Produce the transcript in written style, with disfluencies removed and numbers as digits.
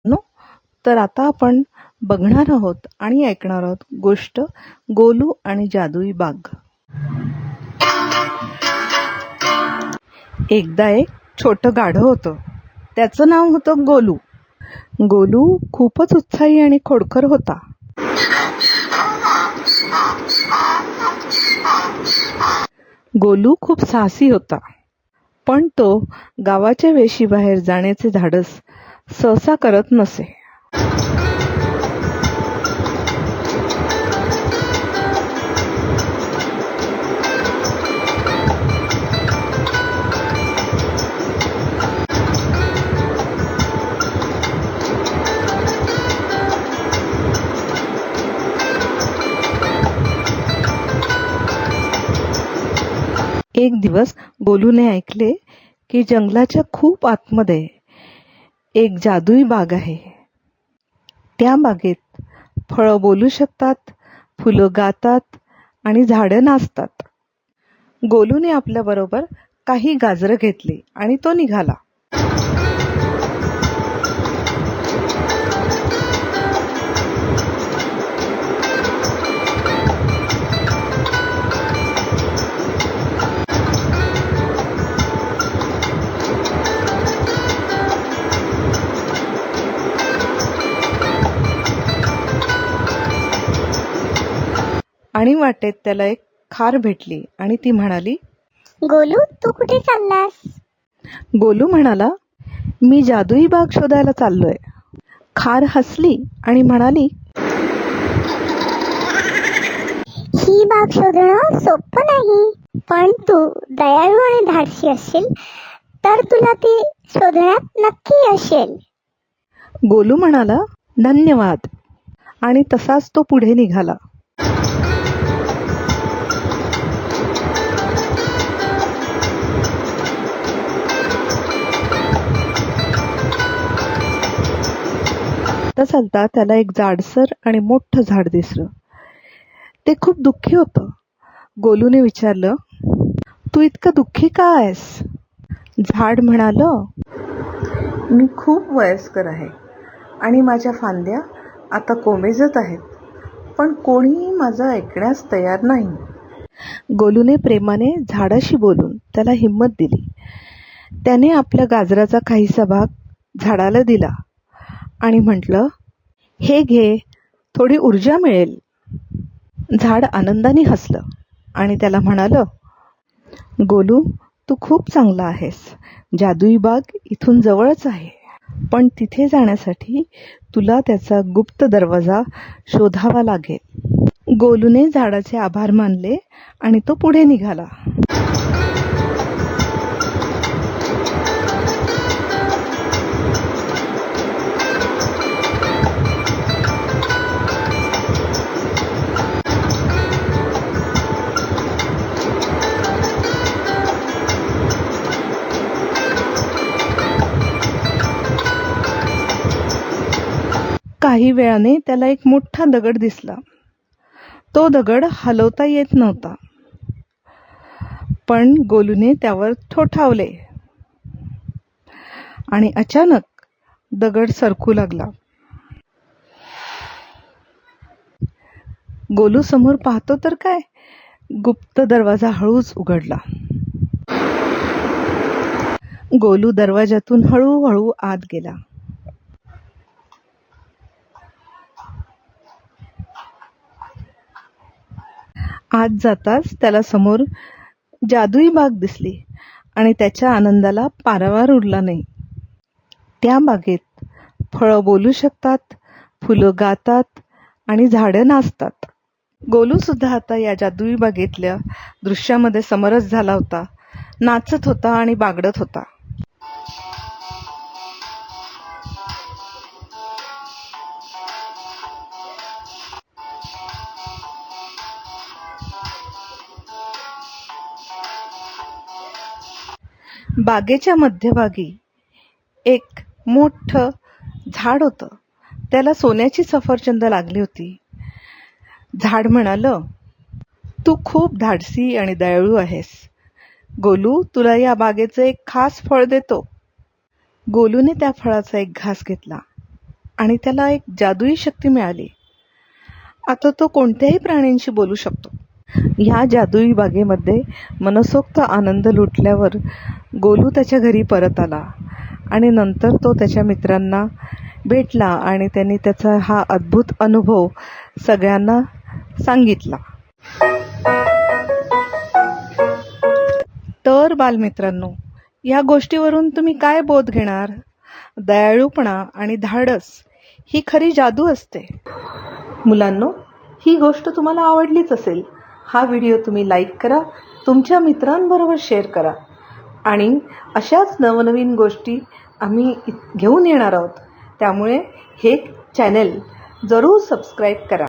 No तर आता आपण बघणार आहोत आणि ऐकणार आहोत गोष्ट गोलू आणि जादुई बाग. एकदा एक छोटं गाढव होतं. त्याचं नाव होतं गोलू. गोलू खूपच उत्साही आणि खोडकर होता. गोलू खूप साहसी होता, पण तो गावाच्या वेशीबाहेर जाण्याचे धाडस सहसा करत नसे. एक दिवस गोलूने ऐकले की जंगलाच्या खूप आतमध्ये एक जादुई बाग आहे. त्या बागेत फळं बोलू शकतात, फुलं गातात आणि झाडं नाचतात. गोलूने आपल्याबरोबर काही गाजरं घेतली आणि तो निघाला. आणि वाटेत त्याला एक खार भेटली आणि ती म्हणाली, गोलू, तू कुठे चाललास? गोलू म्हणाला, मी जादुई बाग शोधायला चाललोय. खार हसली आणि म्हणाली, ही बाग शोधणं सोपं नाही, पण तू दयाळू आणि धाडसी असशील तर तुला ती शोधण्यात नक्की यश येईल. गोलू म्हणाला, धन्यवाद, आणि तसाच तो पुढे निघाला. चालता त्याला एक जाडसर आणि मोठं झाड दिसलं. ते खूप दुःखी होतं. गोलूने विचारलं, तू इतकं दुःखी का आहेस? झाड म्हणालं, मी खूप वयस्कर आहे आणि माझ्या फांद्या आता कोमेजत आहेत, पण कोणीही माझं ऐकण्यास तयार नाही. गोलूने प्रेमाने झाडाशी बोलून त्याला हिंमत दिली. त्याने आपल्या गाजराचा काहीसा भाग झाडाला दिला आणि म्हटलं, हे घे, थोडी ऊर्जा मिळेल. झाड आनंदाने हसलं आणि त्याला म्हणालं, गोलू, तू खूप चांगला आहेस. जादुई बाग इथून जवळच आहे, पण तिथे जाण्यासाठी तुला त्याचा गुप्त दरवाजा शोधावा लागेल. गोलूने झाडाचे आभार मानले आणि तो पुढे निघाला. काही वेळाने त्याला एक मोठा दगड दिसला. तो दगड हलवता येत नव्हता, पण गोलूने त्यावर ठोठावले आणि अचानक दगड सरकू लागला. गोलू समोर पाहतो तर काय, गुप्त दरवाजा हळूच उघडला. गोलू दरवाजातून हळूहळू आत गेला. आत जाताच त्याला समोर जादुई बाग दिसली आणि त्याच्या आनंदाला पारावार उरला नाही. त्या बागेत फळं बोलू शकतात, फुलं गातात आणि झाडं नाचतात. गोलू सुद्धा आता या जादुई बागेतल्या दृश्यामध्ये समरस झाला होता. नाचत होता आणि बागडत होता. बागेच्या मध्यभागी एक मोठं झाड होतं. त्याला सोन्याची सफरचंद लागली होती. झाड म्हणालं, तू खूप धाडसी आणि दयाळू आहेस. गोलू, तुला या बागेचं एक खास फळ देतो. गोलूने त्या फळाचा एक घास घेतला आणि त्याला एक जादुई शक्ती मिळाली. आता तो कोणत्याही प्राण्यांशी बोलू शकतो. ह्या जादुई बागेमध्ये मनसोक्त आनंद लुटल्यावर गोलू त्याच्या घरी परत आला आणि नंतर तो त्याच्या मित्रांना भेटला आणि त्यांनी त्याचा हा अद्भुत अनुभव सगळ्यांना सांगितला. तर बालमित्रांनो, या गोष्टीवरून तुम्ही काय बोध घेणार? दयाळूपणा आणि धाडस ही खरी जादू असते. मुलांनो, ही गोष्ट तुम्हाला आवडलीच असेल. हा व्हिडिओ तुम्ही लाईक करा, तुमच्या मित्रांबरोबर शेअर करा आणि अशाच नवनवीन गोष्टी आम्ही घेऊन येणार आहोत. त्यामुळे हे चॅनल जरूर सबस्क्राईब करा.